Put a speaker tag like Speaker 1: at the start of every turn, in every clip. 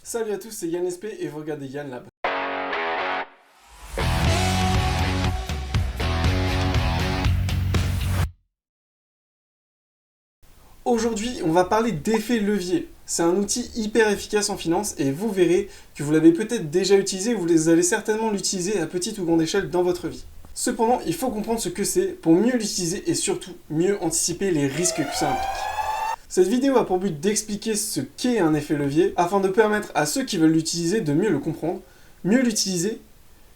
Speaker 1: Salut à tous, c'est Yann SP et vous regardez Yann Lab. Aujourd'hui, on va parler d'effet levier. C'est un outil hyper efficace en finance et vous verrez que vous l'avez peut-être déjà utilisé ou vous allez certainement l'utiliser à petite ou grande échelle dans votre vie. Cependant, il faut comprendre ce que c'est pour mieux l'utiliser et surtout mieux anticiper les risques que ça implique. Cette vidéo a pour but d'expliquer ce qu'est un effet levier afin de permettre à ceux qui veulent l'utiliser de mieux le comprendre, mieux l'utiliser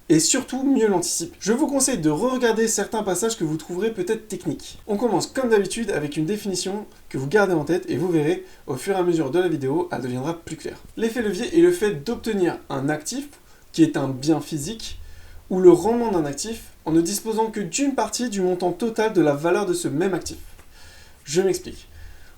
Speaker 1: et surtout mieux l'anticiper. Je vous conseille de re-regarder certains passages que vous trouverez peut-être techniques. On commence comme d'habitude avec une définition que vous gardez en tête et vous verrez, au fur et à mesure de la vidéo, elle deviendra plus claire. L'effet levier est le fait d'obtenir un actif, qui est un bien physique, ou le rendement d'un actif, en ne disposant que d'une partie du montant total de la valeur de ce même actif. Je m'explique.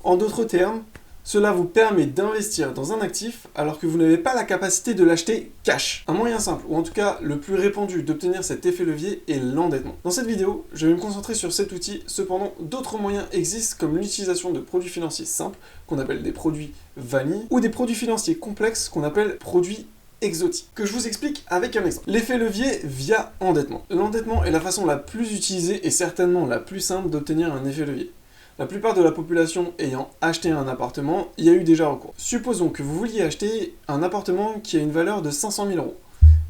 Speaker 1: En d'autres termes, cela vous permet d'investir dans un actif alors que vous n'avez pas la capacité de l'acheter cash. Un moyen simple, ou en tout cas le plus répandu d'obtenir cet effet levier est l'endettement. Dans cette vidéo, je vais me concentrer sur cet outil, cependant d'autres moyens existent comme l'utilisation de produits financiers simples, qu'on appelle des produits vanille, ou des produits financiers complexes qu'on appelle produits exotiques, que je vous explique avec un exemple. L'effet levier via endettement. L'endettement est la façon la plus utilisée et certainement la plus simple d'obtenir un effet levier. La plupart de la population ayant acheté un appartement y a eu déjà recours. Supposons que vous vouliez acheter un appartement qui a une valeur de 500 000 euros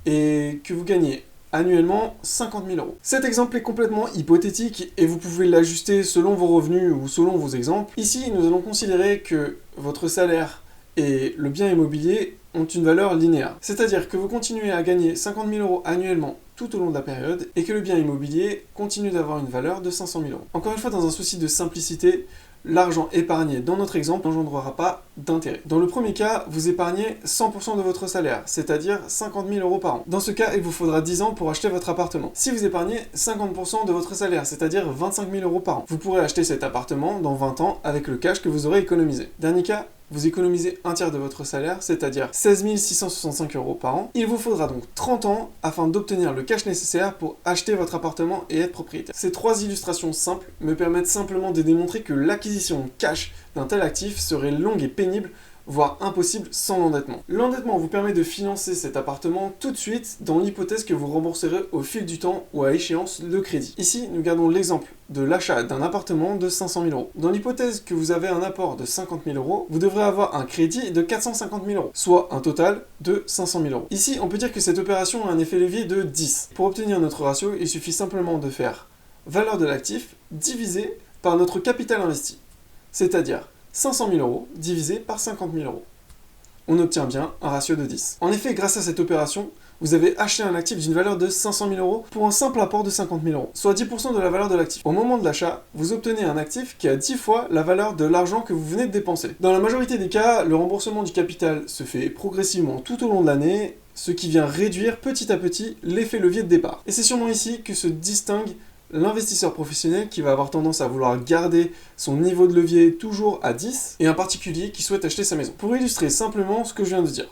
Speaker 1: et que vous gagnez annuellement 50 000 euros. Cet exemple est complètement hypothétique et vous pouvez l'ajuster selon vos revenus ou selon vos exemples. Ici, nous allons considérer que votre salaire et le bien immobilier ont une valeur linéaire. C'est-à-dire que vous continuez à gagner 50 000 euros annuellement tout au long de la période et que le bien immobilier continue d'avoir une valeur de 500 000 euros. Encore une fois, dans un souci de simplicité, l'argent épargné dans notre exemple n'engendrera pas d'intérêt. Dans le premier cas, vous épargnez 100% de votre salaire, c'est-à-dire 50 000 euros par an. Dans ce cas, il vous faudra 10 ans pour acheter votre appartement. Si vous épargnez 50% de votre salaire, c'est-à-dire 25 000 euros par an, vous pourrez acheter cet appartement dans 20 ans avec le cash que vous aurez économisé. Dernier cas, vous économisez un tiers de votre salaire, c'est-à-dire 16 665 euros par an. Il vous faudra donc 30 ans afin d'obtenir le cash nécessaire pour acheter votre appartement et être propriétaire. Ces trois illustrations simples me permettent simplement de démontrer que l'acquisition cash d'un tel actif serait longue et pénible, voire impossible sans l'endettement. L'endettement vous permet de financer cet appartement tout de suite dans l'hypothèse que vous rembourserez au fil du temps ou à échéance le crédit. Ici, nous gardons l'exemple de l'achat d'un appartement de 500 000 euros. Dans l'hypothèse que vous avez un apport de 50 000 euros, vous devrez avoir un crédit de 450 000 euros, soit un total de 500 000 euros. Ici, on peut dire que cette opération a un effet levier de 10. Pour obtenir notre ratio, il suffit simplement de faire valeur de l'actif divisé par notre capital investi, c'est-à-dire 500 000 euros divisé par 50 000 euros. On obtient bien un ratio de 10. En effet, grâce à cette opération, vous avez acheté un actif d'une valeur de 500 000 euros pour un simple apport de 50 000 euros, soit 10% de la valeur de l'actif. Au moment de l'achat, vous obtenez un actif qui a 10 fois la valeur de l'argent que vous venez de dépenser. Dans la majorité des cas, le remboursement du capital se fait progressivement tout au long de l'année, ce qui vient réduire petit à petit l'effet levier de départ. Et c'est sûrement ici que se distingue l'investisseur professionnel qui va avoir tendance à vouloir garder son niveau de levier toujours à 10 et un particulier qui souhaite acheter sa maison. Pour illustrer simplement ce que je viens de dire.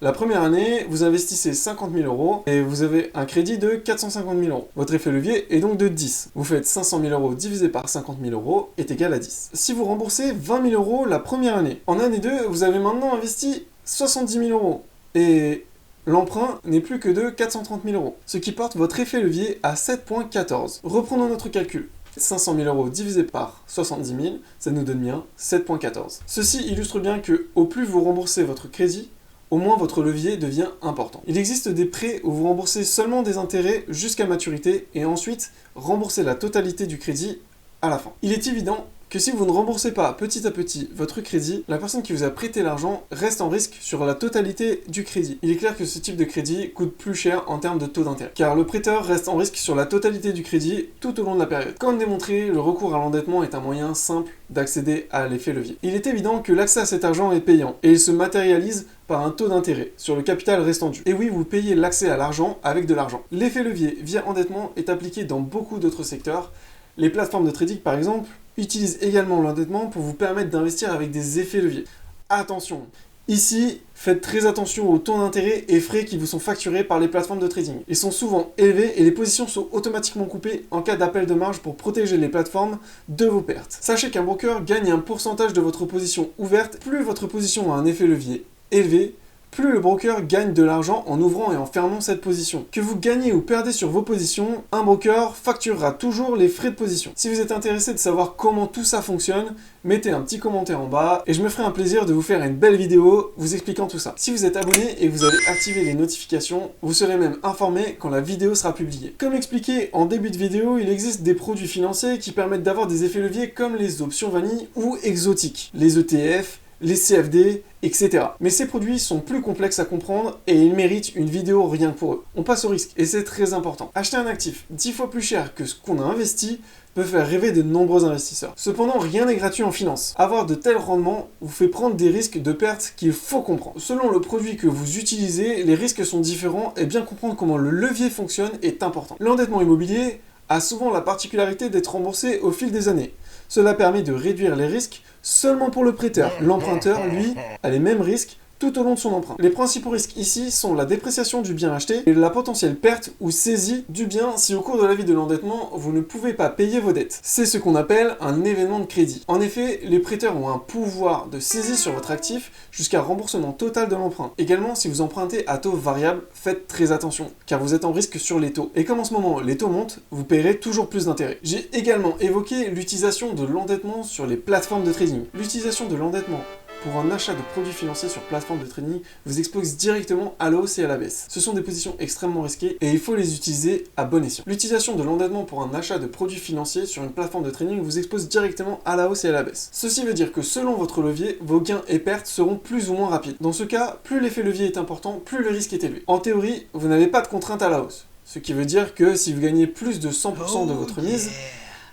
Speaker 1: La première année, vous investissez 50 000 euros et vous avez un crédit de 450 000 euros. Votre effet levier est donc de 10. Vous faites 500 000 euros divisé par 50 000 euros est égal à 10. Si vous remboursez 20 000 euros la première année, en année 2, vous avez maintenant investi 70 000 euros. Et l'emprunt n'est plus que de 430 000 euros, ce qui porte votre effet levier à 7,14. Reprenons notre calcul. 500 000 euros divisé par 70 000, ça nous donne bien 7,14. Ceci illustre bien que au plus vous remboursez votre crédit, au moins votre levier devient important. Il existe des prêts où vous remboursez seulement des intérêts jusqu'à maturité et ensuite remboursez la totalité du crédit à la fin. Il est évident que si vous ne remboursez pas petit à petit votre crédit, la personne qui vous a prêté l'argent reste en risque sur la totalité du crédit. Il est clair que ce type de crédit coûte plus cher en termes de taux d'intérêt, car le prêteur reste en risque sur la totalité du crédit tout au long de la période. Comme démontré, le recours à l'endettement est un moyen simple d'accéder à l'effet levier. Il est évident que l'accès à cet argent est payant, et il se matérialise par un taux d'intérêt sur le capital restant dû. Et oui, vous payez l'accès à l'argent avec de l'argent. L'effet levier via endettement est appliqué dans beaucoup d'autres secteurs. Les plateformes de trading, par exemple, utilisent également l'endettement pour vous permettre d'investir avec des effets leviers. Attention, ici, faites très attention aux taux d'intérêt et frais qui vous sont facturés par les plateformes de trading. Ils sont souvent élevés et les positions sont automatiquement coupées en cas d'appel de marge pour protéger les plateformes de vos pertes. Sachez qu'un broker gagne un pourcentage de votre position ouverte. Plus votre position a un effet levier élevé, plus le broker gagne de l'argent en ouvrant et en fermant cette position. Que vous gagnez ou perdez sur vos positions, un broker facturera toujours les frais de position. Si vous êtes intéressé de savoir comment tout ça fonctionne, mettez un petit commentaire en bas et je me ferai un plaisir de vous faire une belle vidéo vous expliquant tout ça. Si vous êtes abonné et que vous avez activé les notifications, vous serez même informé quand la vidéo sera publiée. Comme expliqué en début de vidéo, il existe des produits financiers qui permettent d'avoir des effets leviers comme les options vanille ou exotiques, les ETF, les CFD, etc. Mais ces produits sont plus complexes à comprendre et ils méritent une vidéo rien que pour eux. On passe au risque et c'est très important. Acheter un actif 10 fois plus cher que ce qu'on a investi peut faire rêver de nombreux investisseurs. Cependant, rien n'est gratuit en finance. Avoir de tels rendements vous fait prendre des risques de pertes qu'il faut comprendre. Selon le produit que vous utilisez, les risques sont différents et bien comprendre comment le levier fonctionne est important. L'endettement immobilier a souvent la particularité d'être remboursé au fil des années. Cela permet de réduire les risques seulement pour le prêteur. L'emprunteur, lui, a les mêmes risques tout au long de son emprunt. Les principaux risques ici sont la dépréciation du bien acheté et la potentielle perte ou saisie du bien si au cours de la vie de l'endettement, vous ne pouvez pas payer vos dettes. C'est ce qu'on appelle un événement de crédit. En effet, les prêteurs ont un pouvoir de saisie sur votre actif jusqu'à remboursement total de l'emprunt. Également, si vous empruntez à taux variable, faites très attention car vous êtes en risque sur les taux. Et comme en ce moment les taux montent, vous paierez toujours plus d'intérêts. J'ai également évoqué l'utilisation de l'endettement sur les plateformes de trading. L'utilisation de l'endettement pour un achat de produits financiers sur plateforme de trading vous expose directement à la hausse et à la baisse. Ce sont des positions extrêmement risquées et il faut les utiliser à bon escient. L'utilisation de l'endettement pour un achat de produits financiers sur une plateforme de trading vous expose directement à la hausse et à la baisse. Ceci veut dire que selon votre levier, vos gains et pertes seront plus ou moins rapides. Dans ce cas, plus l'effet levier est important, plus le risque est élevé. En théorie, vous n'avez pas de contrainte à la hausse. Ce qui veut dire que si vous gagnez plus de 100% de votre mise,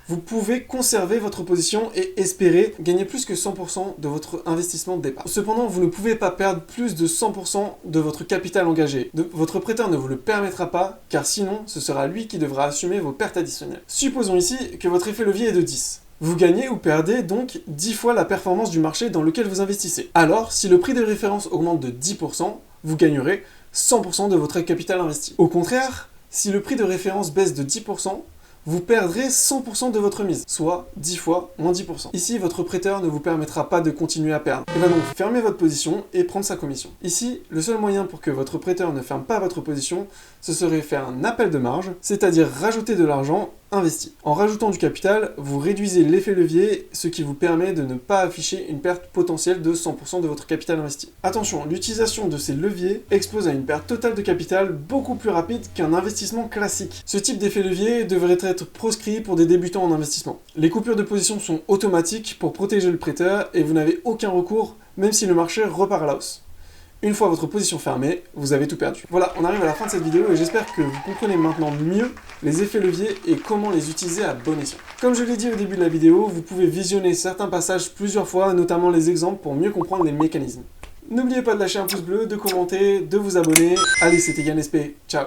Speaker 1: vous pouvez conserver votre position et espérer gagner plus que 100% de votre investissement de départ. Cependant, vous ne pouvez pas perdre plus de 100% de votre capital engagé. Votre prêteur ne vous le permettra pas, car sinon, ce sera lui qui devra assumer vos pertes additionnelles. Supposons ici que votre effet levier est de 10. Vous gagnez ou perdez donc 10 fois la performance du marché dans lequel vous investissez. Alors, si le prix de référence augmente de 10%, vous gagnerez 100% de votre capital investi. Au contraire, si le prix de référence baisse de 10%, vous perdrez 100% de votre mise, soit 10 fois moins 10%. Ici, votre prêteur ne vous permettra pas de continuer à perdre. Il va donc fermer votre position et prendre sa commission. Ici, le seul moyen pour que votre prêteur ne ferme pas votre position, ce serait faire un appel de marge, c'est-à-dire rajouter de l'argent investi. En rajoutant du capital, vous réduisez l'effet levier, ce qui vous permet de ne pas afficher une perte potentielle de 100% de votre capital investi. Attention, l'utilisation de ces leviers expose à une perte totale de capital beaucoup plus rapide qu'un investissement classique. Ce type d'effet levier devrait être proscrit pour des débutants en investissement. Les coupures de position sont automatiques pour protéger le prêteur et vous n'avez aucun recours même si le marché repart à la hausse. Une fois votre position fermée, vous avez tout perdu. Voilà, on arrive à la fin de cette vidéo et j'espère que vous comprenez maintenant mieux les effets leviers et comment les utiliser à bon escient. Comme je l'ai dit au début de la vidéo, vous pouvez visionner certains passages plusieurs fois, notamment les exemples pour mieux comprendre les mécanismes. N'oubliez pas de lâcher un pouce bleu, de commenter, de vous abonner. Allez, c'était Yann SP, ciao.